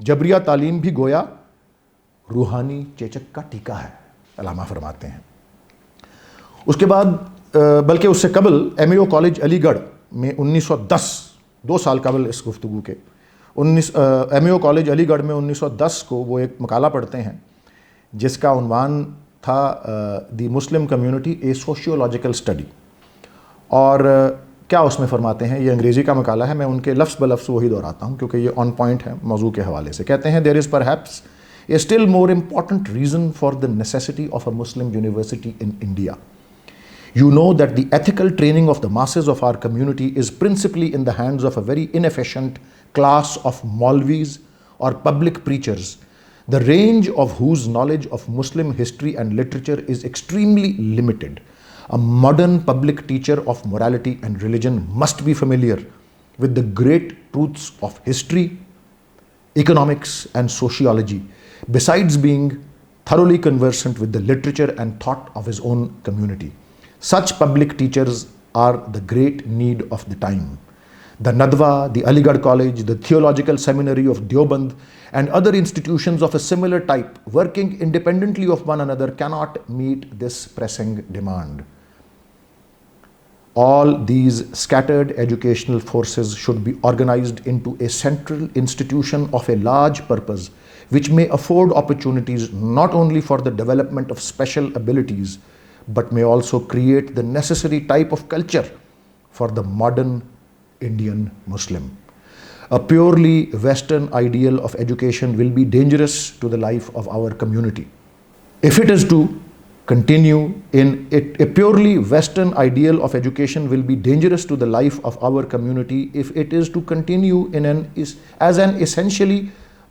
جبریہ تعلیم بھی گویا روحانی چیچک کا ٹیکہ ہے، علامہ فرماتے ہیں۔ اس کے بعد بلکہ اس سے قبل ایم اے او کالج علی گڑھ میں 1910، 2 سال قبل اس گفتگو کے، ایم اے او کالج علی گڑھ میں 1910 کو وہ ایک مقالہ پڑھتے ہیں جس کا عنوان تھا دی مسلم کمیونٹی اے سوشیولوجیکل اسٹڈی، اور کیا اس میں فرماتے ہیں، یہ انگریزی کا مقالہ ہے، میں ان کے لفظ بلفظ وہی دہراتا ہوں کیونکہ یہ آن پوائنٹ ہے موضوع کے حوالے سے۔ کہتے ہیں there is perhaps a still more important reason for the necessity of a Muslim university in India. You know that the ethical training of the masses of our community is principally in the hands of a very inefficient class of Maulvis or public preachers, the range of whose knowledge of Muslim history and literature is extremely limited. A modern public teacher of morality and religion must be familiar with the great truths of history, economics, and sociology, besides being thoroughly conversant with the literature and thought of his own community. Such public teachers are the great need of the time. The Nadwa, the Aligarh College, the Theological Seminary of Deoband, and other institutions of a similar type working independently of one another cannot meet this pressing demand. All these scattered educational forces should be organized into a central institution of a large purpose, which may afford opportunities not only for the development of special abilities, but may also create the necessary type of culture for the modern Indian Muslim. A purely Western ideal of education will be dangerous to the life of our community. If it is to continue in it, a purely Western ideal of education will be dangerous to the life of our community if it is to continue as an essentially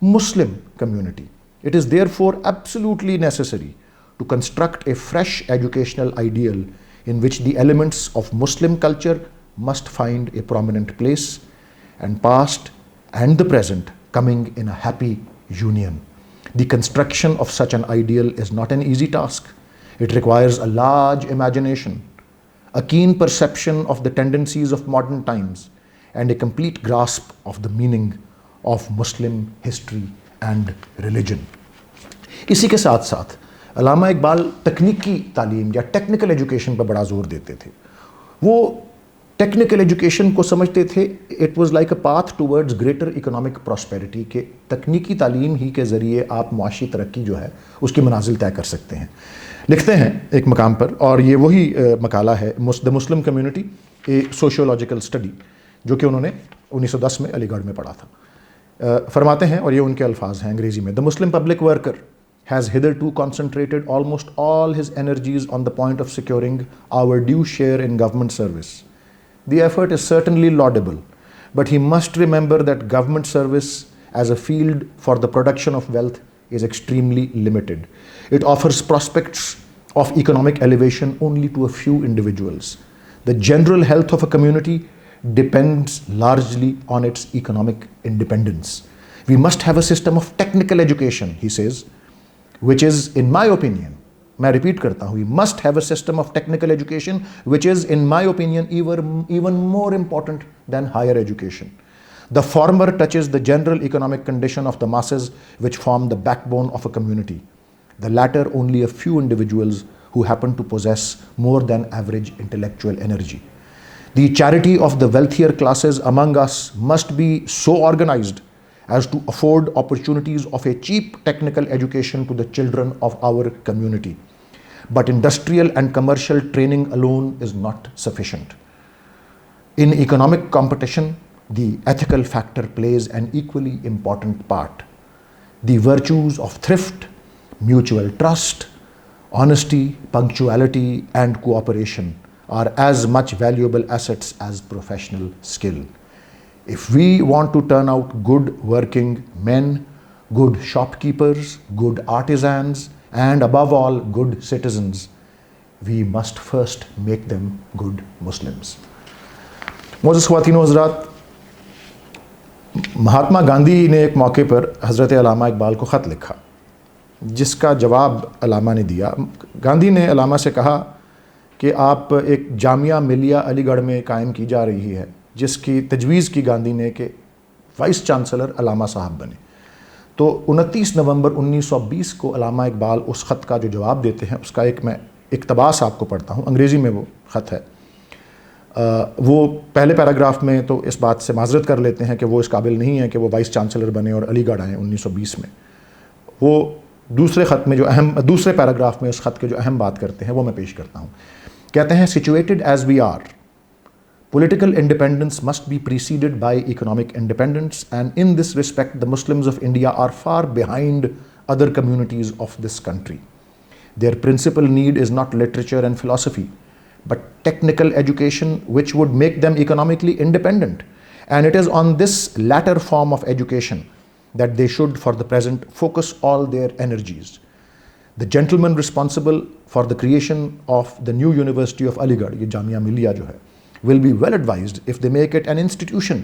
Muslim community. It is therefore absolutely necessary to construct a fresh educational ideal in which the elements of Muslim culture must find a prominent place, and past and the present coming in a happy union. The construction of such an ideal is not an easy task. It requires a large imagination, a keen perception of the tendencies of modern times, and a complete grasp of the meaning of Muslim history and religion. اسی کے ساتھ ساتھ علامہ اقبال تکنیکی تعلیم یا technical education پر بڑا زور دیتے تھے. وہ ٹیکنیکل ایجوکیشن کو سمجھتے تھے it was like a path towards greater economic prosperity, کہ تکنیکی تعلیم ہی کے ذریعے آپ معاشی ترقی جو ہے اس کی منازل طے کر سکتے ہیں. لکھتے ہیں ایک مقام پر، اور یہ وہی مقالہ ہے دا مسلم کمیونٹی اے سوشیولوجیکل اسٹڈی، جو کہ انہوں نے 1910 میں علی گڑھ میں پڑھا تھا. فرماتے ہیں، اور یہ ان کے الفاظ ہیں انگریزی میں، the Muslim public worker has hitherto concentrated almost all his energies on the point of securing our due share in government service. The effort is certainly laudable, but he must remember that government service as a field for the production of wealth is extremely limited. It offers prospects of economic elevation only to a few individuals. The general health of a community depends largely on its economic independence. We must have a system of technical education, he says, which is, in my opinion, میں repeat کرتا ہوں, we must have a system of technical education which is, in my opinion, even more important than higher education. The former touches the general economic condition of the masses which form the backbone of a community. The latter only a few individuals who happen to possess more than average intellectual energy. The charity of the wealthier classes among us must be so organized as to afford opportunities of a cheap technical education to the children of our community. But industrial and commercial training alone is not sufficient. In economic competition, the ethical factor plays an equally important part. The virtues of thrift, mutual trust, honesty, punctuality, and cooperation are as much valuable assets as professional skill. If we want to turn out good working men, good shopkeepers, good artisans, and above all, good citizens, we must first make them good Muslims. معزز خواتین و حضرات، مہاتما گاندھی نے ایک موقع پر حضرت علامہ اقبال کو خط لکھا جس کا جواب علامہ نے دیا. گاندھی نے علامہ سے کہا کہ آپ ایک جامعہ ملیہ علی گڑھ میں قائم کی جا رہی ہے، جس کی تجویز کی گاندھی نے کہ وائس چانسلر علامہ صاحب بنے. تو 29 نومبر 1920 کو علامہ اقبال اس خط کا جو جواب دیتے ہیں، اس کا ایک میں اقتباس آپ کو پڑھتا ہوں، انگریزی میں وہ خط ہے۔ وہ پہلے پیراگراف میں تو اس بات سے معذرت کر لیتے ہیں کہ وہ اس قابل نہیں ہیں کہ وہ وائس چانسلر بنے اور علی گڑھ آئیں 1920 میں۔ وہ دوسرے خط میں جو دوسرے پیراگراف میں اس خط کے جو اہم بات کرتے ہیں وہ میں پیش کرتا ہوں۔ کہتے ہیں situated as we are, political independence must be preceded by economic independence, and in this respect the Muslims of India are far behind other communities of this country. Their principal need is not literature and philosophy, but technical education which would make them economically independent, and it is on this latter form of education that they should for the present focus all their energies. The gentleman responsible for the creation of the new University of Aligarh, یہ جامعہ ملیہ جو ہے, will be well advised if they make it an institution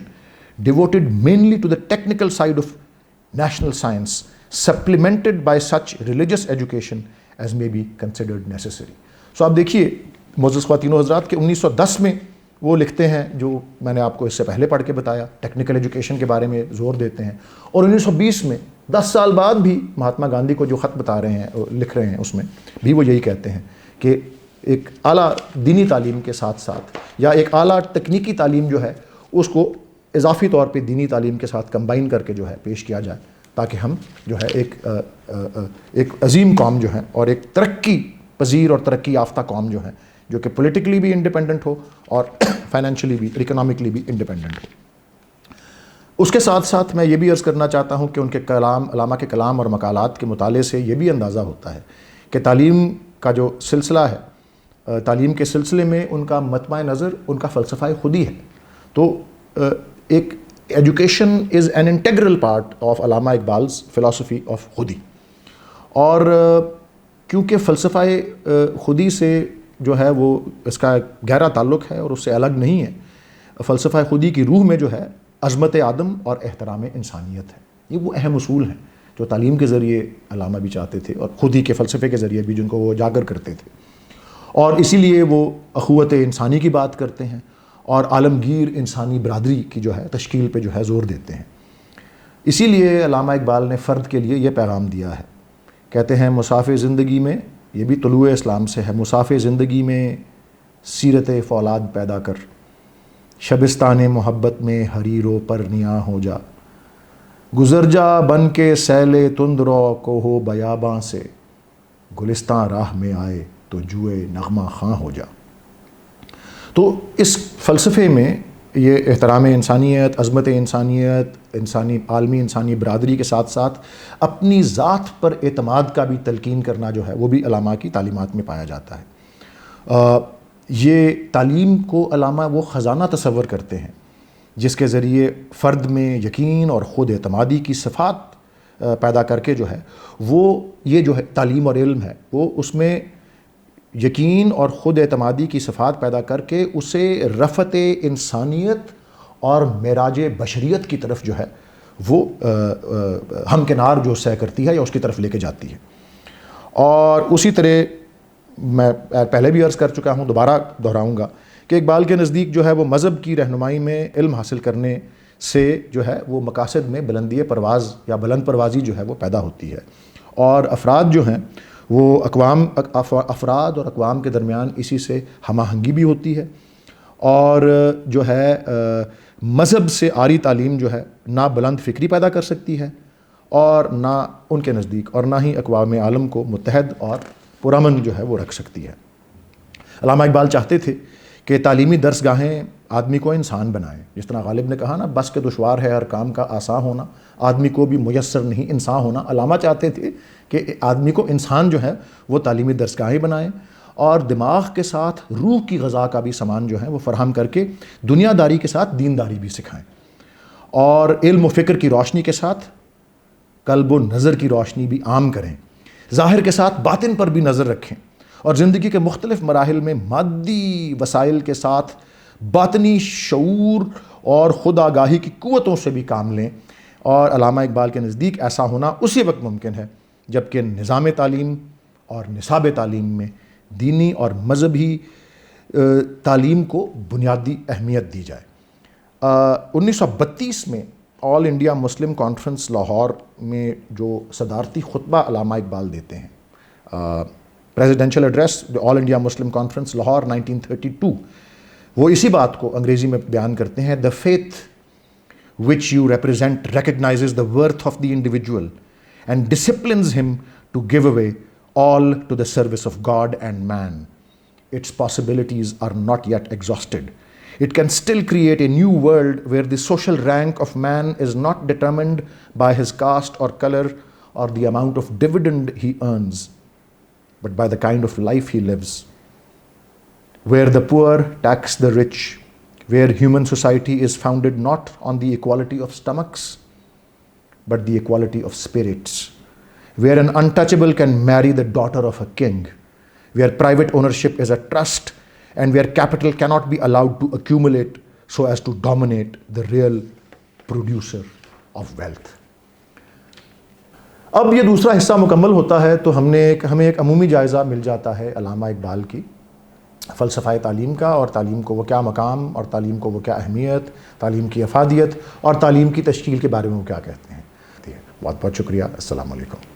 devoted mainly to the technical side of national science, supplemented by such religious education as may be considered necessary. So آپ دیکھیے معزز خواتین و حضرات کہ 1910 میں وہ لکھتے ہیں جو میں نے آپ کو اس سے پہلے پڑھ کے بتایا، ٹیکنیکل ایجوکیشن کے بارے میں زور دیتے ہیں، اور 1920 میں 10 سال بعد بھی مہاتما گاندھی کو جو خط بتا رہے ہیں لکھ رہے ہیں اس میں بھی وہ یہی کہتے ہیں کہ ایک اعلیٰ دینی تعلیم کے ساتھ ساتھ یا ایک اعلیٰ تکنیکی تعلیم جو ہے اس کو اضافی طور پہ دینی تعلیم کے ساتھ کمبائن کر کے جو ہے پیش کیا جائے، تاکہ ہم جو ہے ایک عظیم قوم جو ہے اور ایک ترقی پذیر اور ترقی یافتہ قوم جو ہے جو کہ پولیٹیکلی بھی انڈیپینڈنٹ ہو اور فائنینشلی بھی اکنامکلی بھی انڈیپینڈنٹ ہو۔ اس کے ساتھ ساتھ میں یہ بھی عرض کرنا چاہتا ہوں کہ ان کے کلام، علامہ کے کلام اور مقالات کے مطالعے سے یہ بھی اندازہ ہوتا ہے کہ تعلیم کا جو سلسلہ ہے، تعلیم کے سلسلے میں ان کا مطمع نظر ان کا فلسفہ خودی ہے۔ تو ایک education is an integral part of علامہ اقبالز فلسفی آف خودی، اور کیونکہ فلسفہ خودی سے جو ہے وہ اس کا گہرا تعلق ہے اور اس سے الگ نہیں ہے، فلسفہ خودی کی روح میں جو ہے عظمت آدم اور احترام انسانیت ہے۔ یہ وہ اہم اصول ہیں جو تعلیم کے ذریعے علامہ بھی چاہتے تھے اور خودی کے فلسفے کے ذریعے بھی جن کو وہ اجاگر کرتے تھے، اور اسی لیے وہ اخوت انسانی کی بات کرتے ہیں اور عالمگیر انسانی برادری کی جو ہے تشکیل پہ جو ہے زور دیتے ہیں۔ اسی لیے علامہ اقبال نے فرد کے لیے یہ پیغام دیا ہے، کہتے ہیں مسافر زندگی میں، یہ بھی طلوع اسلام سے ہے، مسافر زندگی میں سیرت فولاد پیدا کر، شبستان محبت میں حریر و پرنیاں ہو جا، گزر جا بن کے سیل تند رو کو ہو بیاباں سے، گلستان راہ میں آئے تو جوئے نغمہ خاں ہو جا۔ تو اس فلسفے میں یہ احترام انسانیت، عظمت انسانیت، عالمی انسانی برادری کے ساتھ ساتھ اپنی ذات پر اعتماد کا بھی تلقین کرنا جو ہے وہ بھی علامہ کی تعلیمات میں پایا جاتا ہے۔ یہ تعلیم کو علامہ وہ خزانہ تصور کرتے ہیں جس کے ذریعے فرد میں یقین اور خود اعتمادی کی صفات پیدا کر کے جو ہے وہ یہ جو ہے تعلیم اور علم ہے وہ اس میں یقین اور خود اعتمادی کی صفات پیدا کر کے اسے رفعت انسانیت اور معراج بشریت کی طرف جو ہے وہ ہمکنار جو سیر کرتی ہے یا اس کی طرف لے کے جاتی ہے۔ اور اسی طرح میں پہلے بھی عرض کر چکا ہوں، دوبارہ دہراؤں گا کہ اقبال کے نزدیک جو ہے وہ مذہب کی رہنمائی میں علم حاصل کرنے سے جو ہے وہ مقاصد میں بلندی پرواز یا بلند پروازی جو ہے وہ پیدا ہوتی ہے، اور افراد جو ہیں وہ افراد اور اقوام کے درمیان اسی سے ہم آہنگی بھی ہوتی ہے، اور جو ہے مذہب سے عاری تعلیم جو ہے نہ بلند فکری پیدا کر سکتی ہے اور نہ ان کے نزدیک اور نہ ہی اقوام عالم کو متحد اور پرامن جو ہے وہ رکھ سکتی ہے۔ علامہ اقبال چاہتے تھے کہ تعلیمی درسگاہیں آدمی کو انسان بنائیں، جس طرح غالب نے کہا نا، بس کے دشوار ہے ہر کام کا آسان ہونا، آدمی کو بھی میسر نہیں انسان ہونا۔ علامہ چاہتے تھے کہ آدمی کو انسان جو ہے وہ تعلیمی درسگاہیں بنائیں اور دماغ کے ساتھ روح کی غذا کا بھی سامان جو ہے وہ فراہم کر کے دنیا داری کے ساتھ دینداری بھی سکھائیں، اور علم و فکر کی روشنی کے ساتھ قلب و نظر کی روشنی بھی عام کریں، ظاہر کے ساتھ باطن پر بھی نظر رکھیں، اور زندگی کے مختلف مراحل میں مادی وسائل کے ساتھ باطنی شعور اور خود آگاہی کی قوتوں سے بھی کام لیں۔ اور علامہ اقبال کے نزدیک ایسا ہونا اسی وقت ممکن ہے جب کہ نظام تعلیم اور نصاب تعلیم میں دینی اور مذہبی تعلیم کو بنیادی اہمیت دی جائے۔ 1932 میں آل انڈیا مسلم کانفرنس لاہور میں جو صدارتی خطبہ علامہ اقبال دیتے ہیں، پریزیڈینشیل ایڈریس آل انڈیا مسلم کانفرنس لاہور 1932، وہ اسی بات کو انگریزی میں بیان کرتے ہیں: the faith which you represent recognizes the worth of the individual and disciplines him to give away all to the service of God and man. Its possibilities are not yet exhausted. It can still create a new world where the social rank of man is not determined by his caste or color or the amount of dividend he earns, but by the kind of life he lives, where the poor tax the rich, where human society is founded not on the equality of stomachs, but the equality of spirits, where an untouchable can marry the daughter of a king, where private ownership is a trust, and where capital cannot be allowed to accumulate so as to dominate the real producer of wealth. اب یہ دوسرا حصہ مکمل ہوتا ہے تو ہمیں ایک عمومی جائزہ مل جاتا ہے علامہ اقبال کی فلسفہ تعلیم کا، اور تعلیم کو وہ کیا مقام، اور تعلیم کو وہ کیا اہمیت، تعلیم کی افادیت اور تعلیم کی تشکیل کے بارے میں وہ کیا کہتے ہیں۔ بہت بہت شکریہ، السلام علیکم۔